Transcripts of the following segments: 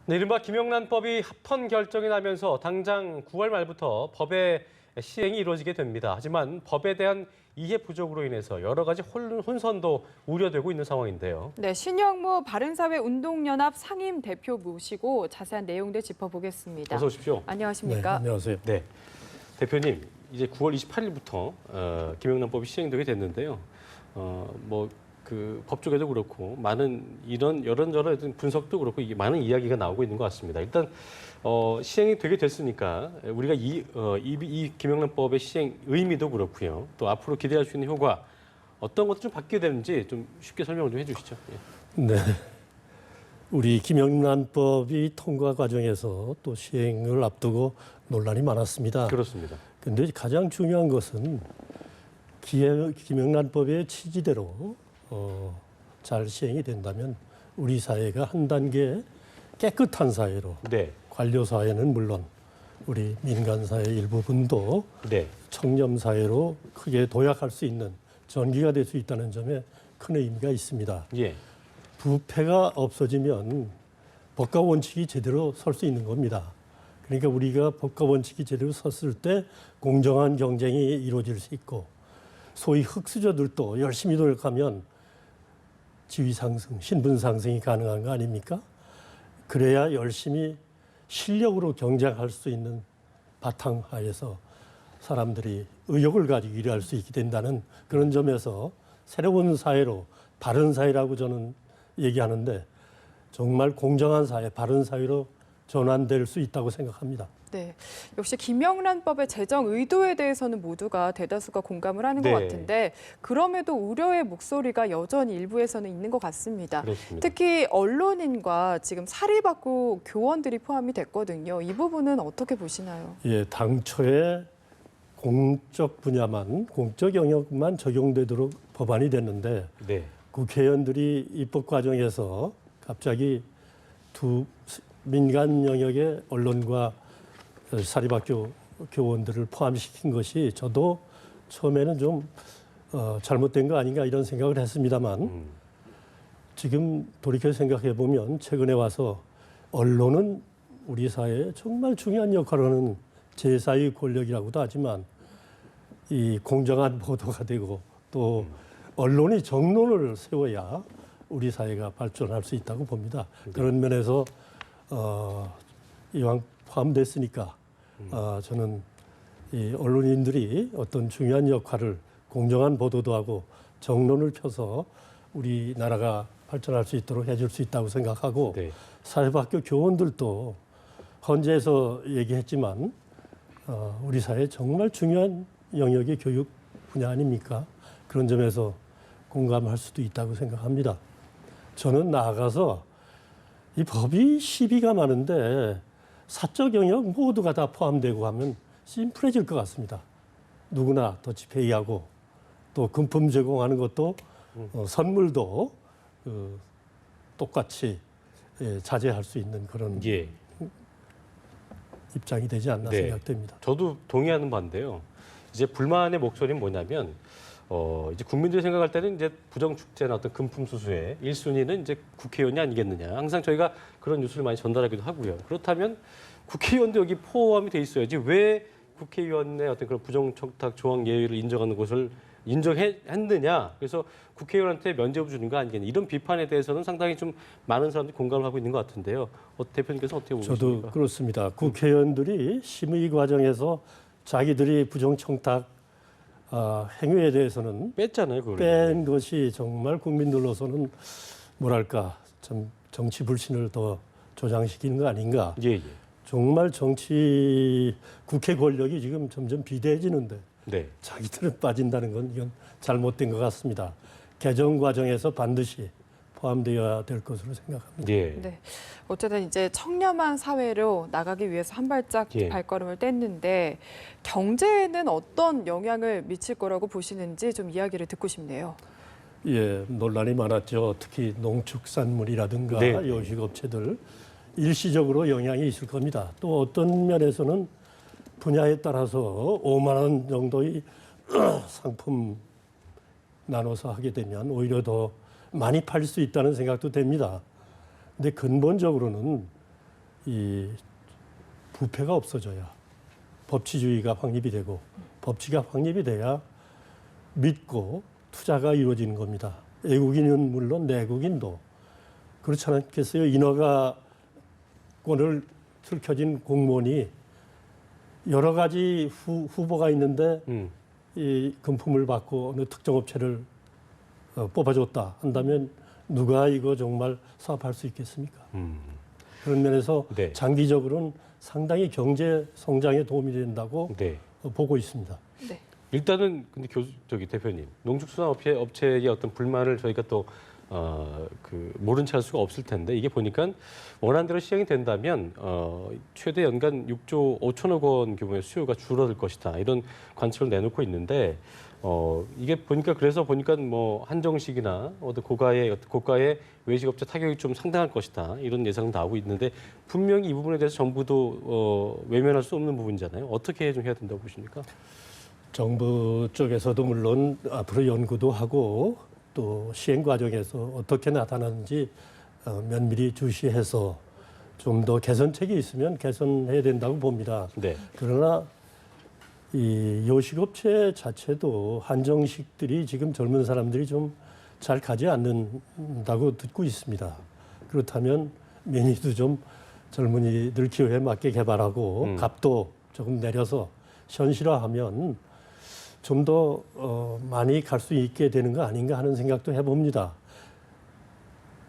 네, 이른바 김영란법이 합헌 결정이 나면서 당장 9월 말부터 법의 시행이 이루어지게 됩니다. 하지만 법에 대한 이해 부족으로 인해서 여러 가지 혼선도 우려되고 있는 상황인데요. 네, 신영무 바른사회운동연합 상임 대표 모시고 자세한 내용들 짚어보겠습니다. 어서 오십시오. 안녕하십니까? 네, 안녕하세요. 네, 대표님, 이제 9월 28일부터 김영란법이 시행되게 됐는데요. 법 쪽에도 그렇고 많은 이런저런 분석도 그렇고 이게 많은 이야기가 나오고 있는 것 같습니다. 일단 시행이 되게 됐으니까 우리가 이 김영란법의 시행 의미도 그렇고요. 또 앞으로 기대할 수 있는 효과 어떤 것도 좀 바뀌게 되는지 좀 쉽게 설명을 좀 해주시죠. 예. 네, 우리 김영란법이 통과 과정에서 또 시행을 앞두고 논란이 많았습니다. 그렇습니다. 그런데 가장 중요한 것은 김영란법의 취지대로 잘 시행이 된다면 우리 사회가 한 단계 깨끗한 사회로 네. 관료 사회는 물론 우리 민간 사회 일부분도 네. 청렴 사회로 크게 도약할 수 있는 전기가 될 수 있다는 점에 큰 의미가 있습니다. 예. 부패가 없어지면 법과 원칙이 제대로 설 수 있는 겁니다. 그러니까 우리가 법과 원칙이 제대로 섰을 때 공정한 경쟁이 이루어질 수 있고 소위 흑수저들도 열심히 노력하면 지위 상승, 신분 상승이 가능한 거 아닙니까? 그래야 열심히 실력으로 경쟁할 수 있는 바탕하에서 사람들이 의욕을 가지고 일할 수 있게 된다는 그런 점에서 새로운 사회로 바른 사회라고 저는 얘기하는데 정말 공정한 사회, 바른 사회로 전환될 수 있다고 생각합니다. 네, 역시 김영란법의 제정 의도에 대해서는 모두가 대다수가 공감을 하는 네. 것 같은데 그럼에도 우려의 목소리가 여전히 일부에서는 있는 것 같습니다. 그렇습니다. 특히 언론인과 지금 사립학교 교원들이 포함이 됐거든요. 이 부분은 어떻게 보시나요? 예, 당초에 공적 분야만, 공적 영역만 적용되도록 법안이 됐는데 네. 국회의원들이 입법 과정에서 갑자기 두 민간 영역의 언론과 사립학교 교원들을 포함시킨 것이 저도 처음에는 좀 잘못된 거 아닌가 이런 생각을 했습니다만 지금 돌이켜 생각해 보면 최근에 와서 언론은 우리 사회에 정말 중요한 역할을 하는 제4의 권력이라고도 하지만 이 공정한 보도가 되고 또 언론이 정론을 세워야 우리 사회가 발전할 수 있다고 봅니다. 그런 면에서 이왕 포함됐으니까 저는 이 언론인들이 어떤 중요한 역할을 공정한 보도도 하고 정론을 펴서 우리나라가 발전할 수 있도록 해줄 수 있다고 생각하고 네. 사립학교 교원들도 헌재에서 얘기했지만 우리 사회에 정말 중요한 영역의 교육 분야 아닙니까? 그런 점에서 공감할 수도 있다고 생각합니다. 저는 나아가서 이 법이 시비가 많은데 사적 영역 모두가 다 포함되고 하면 심플해질 것 같습니다. 누구나 더치페이하고 또 금품 제공하는 것도 선물도 똑같이 자제할 수 있는 그런 예. 입장이 되지 않나 네. 생각됩니다. 저도 동의하는 바인데요. 이제 불만의 목소리는 뭐냐면 이제 국민들이 생각할 때는 이제 부정축제나 어떤 금품 수수의 1순위는 이제 국회의원이 아니겠느냐. 항상 저희가 그런 뉴스를 많이 전달하기도 하고요. 그렇다면 국회의원도 여기 포함이 돼 있어야지 왜 국회의원의 어떤 그런 부정청탁 조항 예외를 인정하는 것을 인정했느냐. 그래서 국회의원한테 면죄부 주는 거 아니겠냐. 이런 비판에 대해서는 상당히 좀 많은 사람들이 공감을 하고 있는 것 같은데요. 대표님께서 어떻게 보고 저도 계십니까? 그렇습니다. 국회의원들이 심의 과정에서 자기들이 부정청탁 행위에 대해서는 뺐잖아요, 그걸. 뺀 것이 정말 국민들로서는 뭐랄까 참 정치 불신을 더 조장시키는 거 아닌가. 예, 예. 정말 국회 권력이 지금 점점 비대해지는데 네. 자기들은 빠진다는 건 이건 잘못된 것 같습니다. 개정 과정에서 반드시 포함되어야 될 것으로 생각합니다. 예. 네, 어쨌든 이제 청렴한 사회로 나가기 위해서 한 발짝 예. 발걸음을 뗐는데 경제에는 어떤 영향을 미칠 거라고 보시는지 좀 이야기를 듣고 싶네요. 예, 논란이 많았죠. 특히 농축산물이라든가 네. 요식업체들 일시적으로 영향이 있을 겁니다. 또 어떤 면에서는 분야에 따라서 5만 원 정도의 상품 나눠서 하게 되면 오히려 더 많이 팔 수 있다는 생각도 됩니다. 근데 근본적으로는 이 부패가 없어져야 법치주의가 확립이 되고 법치가 확립이 돼야 믿고 투자가 이루어지는 겁니다. 외국인은 물론 내국인도 그렇지 않겠어요? 인허가권을 틀켜진 공무원이 여러 가지 후보가 있는데 이 금품을 받고 어느 특정 업체를 뽑아줬다 한다면 누가 이거 정말 사업할 수 있겠습니까? 그런 면에서 네. 장기적으로는 상당히 경제 성장에 도움이 된다고 네. 보고 있습니다. 네. 일단은 근데 대표님, 농축수산업체의 어떤 불만을 저희가 또 모른 채 할 수가 없을 텐데 이게 보니까 원안대로 시행이 된다면 최대 연간 6조 5천억 원 규모의 수요가 줄어들 것이다 이런 관측을 내놓고 있는데 이게 그래서 보니까 뭐 한정식이나 고가의 외식업체 타격이 좀 상당할 것이다 이런 예상 나오고 있는데 분명히 이 부분에 대해서 정부도 외면할 수 없는 부분이잖아요. 어떻게 좀 해야 된다고 보십니까? 정부 쪽에서도 물론 앞으로 연구도 하고 또 시행 과정에서 어떻게 나타나는지 면밀히 주시해서 좀 더 개선책이 있으면 개선해야 된다고 봅니다. 네. 그러나 이 요식업체 자체도 한정식들이 지금 젊은 사람들이 좀 잘 가지 않는다고 듣고 있습니다. 그렇다면 메뉴도 좀 젊은이들 기호에 맞게 개발하고 값도 조금 내려서 현실화하면 좀 더 많이 갈 수 있게 되는 거 아닌가 하는 생각도 해봅니다.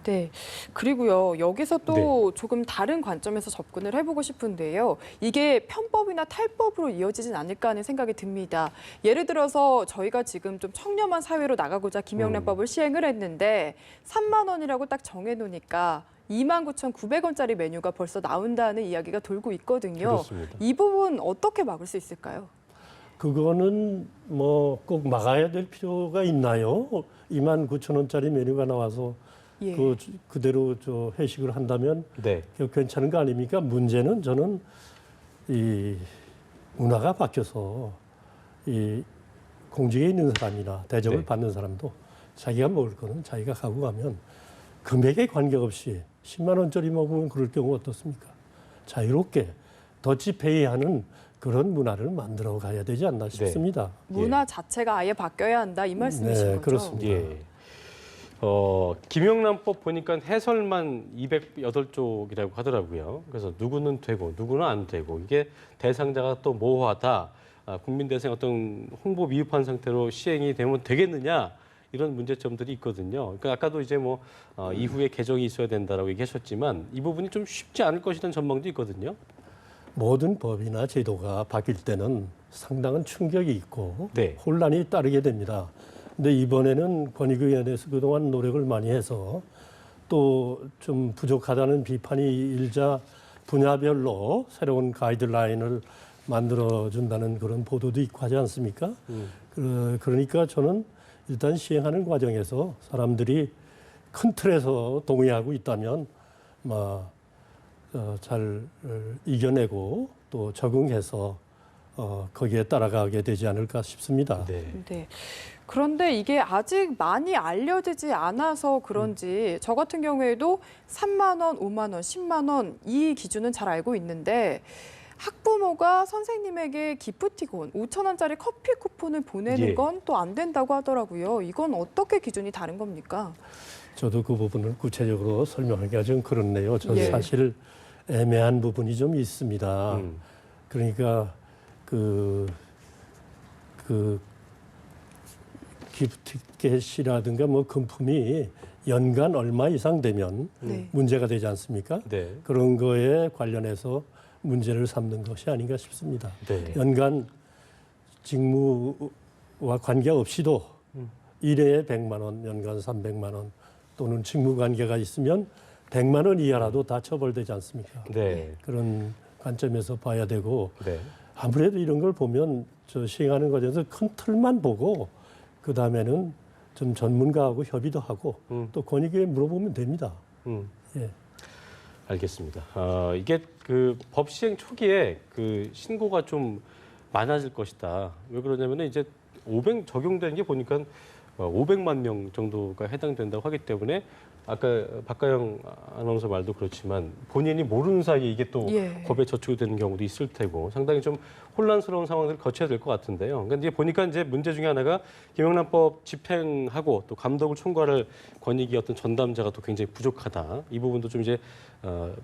네. 그리고요, 여기서 또 네. 조금 다른 관점에서 접근을 해보고 싶은데요. 이게 편법이나 탈법으로 이어지진 않을까 하는 생각이 듭니다. 예를 들어서 저희가 지금 좀 청렴한 사회로 나가고자 김영란법을 시행을 했는데 3만 원이라고 딱 정해놓으니까 29,900원짜리 메뉴가 벌써 나온다는 이야기가 돌고 있거든요. 그렇습니다. 이 부분 어떻게 막을 수 있을까요? 그거는 뭐 꼭 막아야 될 필요가 있나요? 29,000원짜리 메뉴가 나와서 예. 그대로 회식을 한다면 네. 괜찮은 거 아닙니까? 문제는 저는 이 문화가 바뀌어서 이 공직에 있는 사람이나 대접을 네. 받는 사람도 자기가 먹을 거는 자기가 갖고 가면 금액에 관계없이 10만 원짜리 먹으면 그럴 경우 어떻습니까? 자유롭게 더치페이하는 그런 문화를 만들어 가야 되지 않나 싶습니다. 문화 자체가 아예 바뀌어야 한다 이 말씀이신 네, 거죠? 그렇습니다. 예. 김영란법 보니까 해설만 208쪽이라고 하더라고요. 그래서 누구는 되고 누구는 안 되고 이게 대상자가 또 모호하다. 국민 대상 어떤 홍보 미흡한 상태로 시행이 되면 되겠느냐 이런 문제점들이 있거든요. 그러니까 아까도 이제 이후에 개정이 있어야 된다라고 얘기하셨지만 이 부분이 좀 쉽지 않을 것이라는 전망도 있거든요. 모든 법이나 제도가 바뀔 때는 상당한 충격이 있고 네. 혼란이 따르게 됩니다. 근데 이번에는 권익위원회에서 그동안 노력을 많이 해서 또 좀 부족하다는 비판이 일자 분야별로 새로운 가이드라인을 만들어준다는 그런 보도도 있고 하지 않습니까? 그러니까 저는 일단 시행하는 과정에서 사람들이 큰 틀에서 동의하고 있다면 잘 이겨내고 또 적응해서 거기에 따라가게 되지 않을까 싶습니다. 네. 네. 그런데 이게 아직 많이 알려지지 않아서 그런지 저 같은 경우에도 3만 원, 5만 원, 10만 원 이 기준은 잘 알고 있는데 학부모가 선생님에게 기프티콘 5천 원짜리 커피 쿠폰을 보내는 예. 건 또 안 된다고 하더라고요. 이건 어떻게 기준이 다른 겁니까? 저도 그 부분을 구체적으로 설명하기가 좀 그렇네요. 저는 예. 사실 애매한 부분이 좀 있습니다. 그러니까 그 기프티켓이라든가 뭐 금품이 연간 얼마 이상 되면 네. 문제가 되지 않습니까? 네. 그런 거에 관련해서 문제를 삼는 것이 아닌가 싶습니다. 네. 연간 직무와 관계없이도 일회에 100만 원, 연간 300만 원 또는 직무 관계가 있으면 100만 원 이하라도 다 처벌되지 않습니까? 네. 그런 관점에서 봐야 되고 네. 아무래도 이런 걸 보면 시행하는 과정에서 큰 틀만 보고 그 다음에는 좀 전문가하고 협의도 하고 또 권익위에 물어보면 됩니다. 예. 알겠습니다. 이게 그 법 시행 초기에 그 신고가 좀 많아질 것이다. 왜 그러냐면은 이제 적용되는 게 보니까 500만 명 정도가 해당된다고 하기 때문에 아까 박가영 아나운서 말도 그렇지만 본인이 모르는 사이에 이게 또 예. 법에 저촉이 되는 경우도 있을 테고 상당히 좀 혼란스러운 상황들을 거쳐야 될 것 같은데요. 그러니까 이제 보니까 이제 문제 중에 하나가 김영란법 집행하고 또 감독을 총괄할 권익위 어떤 전담자가 또 굉장히 부족하다. 이 부분도 좀 이제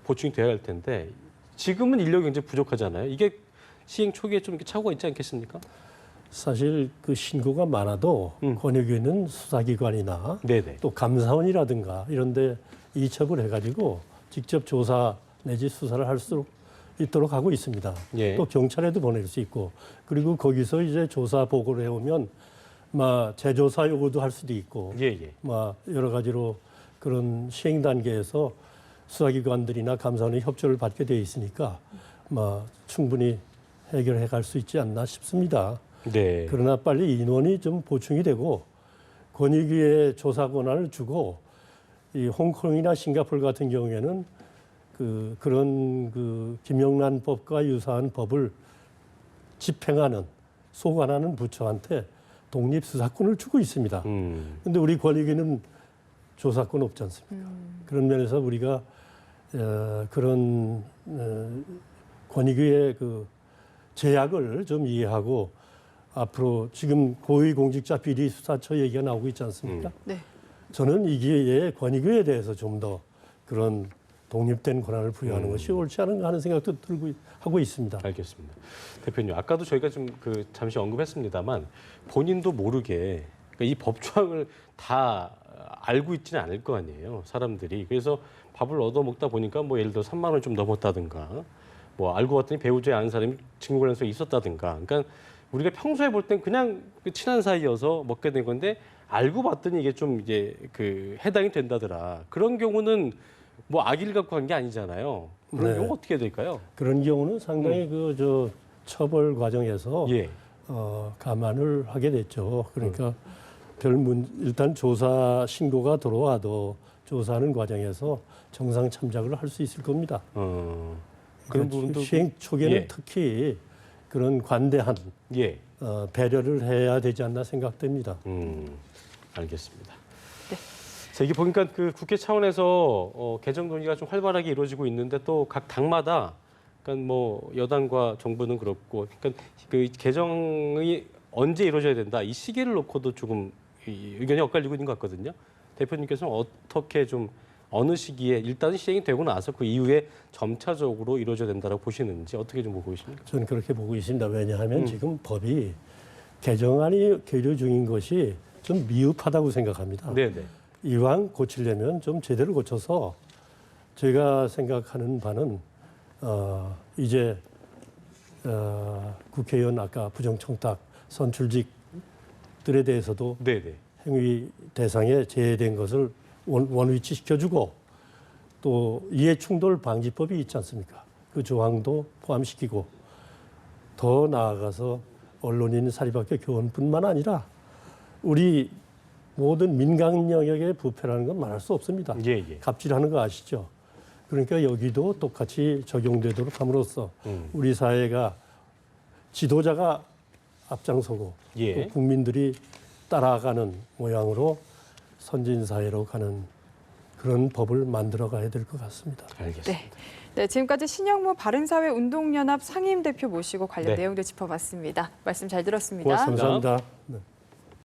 보충이 돼야 할 텐데 지금은 인력이 굉장히 부족하잖아요. 이게 시행 초기에 좀 이렇게 착오가 있지 않겠습니까? 사실 그 신고가 많아도 권익위는 수사기관이나 네네. 또 감사원이라든가 이런데 이첩을 해가지고 직접 조사 내지 수사를 할 수 있도록 하고 있습니다. 예. 또 경찰에도 보낼 수 있고 그리고 거기서 이제 조사 보고를 해오면 재조사 요구도 할 수도 있고 예예. 여러 가지로 그런 시행 단계에서 수사기관들이나 감사원의 협조를 받게 되어 있으니까 충분히 해결해 갈 수 있지 않나 싶습니다. 네. 그러나 빨리 인원이 좀 보충이 되고 권익위에 조사 권한을 주고 이 홍콩이나 싱가포르 같은 경우에는 그런 김영란법과 유사한 법을 집행하는 소관하는 부처한테 독립 수사권을 주고 있습니다. 그런데 우리 권익위는 조사권 없지 않습니까? 그런 면에서 우리가 그런 권익위의 그 제약을 좀 이해하고 앞으로 지금 고위공직자 비리 수사처 얘기가 나오고 있지 않습니까? 네. 저는 이게 권익위에 대해서 좀 더 그런 독립된 권한을 부여하는 것이 옳지 않은가 하는 생각도 하고 있습니다. 알겠습니다. 대표님, 아까도 저희가 좀 잠시 언급했습니다만 본인도 모르게 그러니까 이 법조항을 다 알고 있지는 않을 거 아니에요, 사람들이. 그래서 밥을 얻어 먹다 보니까 뭐 예를 들어 3만 원 좀 넘었다든가 뭐 알고 봤더니 배우자에 아는 사람이 증거관련성이 있었다든가. 그러니까 우리가 평소에 볼 땐 그냥 친한 사이여서 먹게 된 건데 알고 봤더니 이게 좀 이제 해당이 된다더라. 그런 경우는 뭐 악의를 갖고 한 게 아니잖아요. 그런 네. 경우 어떻게 될까요? 그런 경우는 상당히 처벌 과정에서 예. 감안을 하게 됐죠. 그러니까 일단 조사 신고가 들어와도 조사하는 과정에서 정상 참작을 할 수 있을 겁니다. 그런 부분도 시행 초기에는 예. 특히 그런 관대한 예. 배려를 해야 되지 않나 생각됩니다. 알겠습니다. 네. 자, 이게 보니까 국회 차원에서 개정 논의가 좀 활발하게 이루어지고 있는데 또 각 당마다 그러니까 뭐 여당과 정부는 그렇고 그러니까 그 개정이 언제 이루어져야 된다 이 시기를 놓고도 조금 의견이 엇갈리고 있는 것 같거든요. 대표님께서는 어떻게 좀 어느 시기에 일단 시행이 되고 나서 그 이후에 점차적으로 이루어져야 된다고 보시는지 어떻게 좀 보고 계십니까? 저는 그렇게 보고 있습니다. 왜냐하면 지금 법이 개정안이 계류 중인 것이 좀 미흡하다고 생각합니다. 네네. 이왕 고치려면 좀 제대로 고쳐서 제가 생각하는 바는 이제 국회의원 아까 부정청탁 선출직들에 대해서도 네네. 행위 대상에 제외된 것을 원위치시켜주고 또 이해충돌 방지법이 있지 않습니까? 그 조항도 포함시키고 더 나아가서 언론인 사립학교 교원뿐만 아니라 우리 모든 민간 영역의 부패라는 건 말할 수 없습니다. 예. 갑질하는 거 아시죠? 그러니까 여기도 똑같이 적용되도록 함으로써 우리 사회가 지도자가 앞장서고 예. 또 국민들이 따라가는 모양으로 선진 사회로 가는 그런 법을 만들어 가야 될 것 같습니다. 알겠습니다. 네. 네, 지금까지 신영무 바른사회운동연합 상임대표 모시고 관련 네. 내용들 짚어봤습니다. 말씀 잘 들었습니다. 고맙습니다. 감사합니다.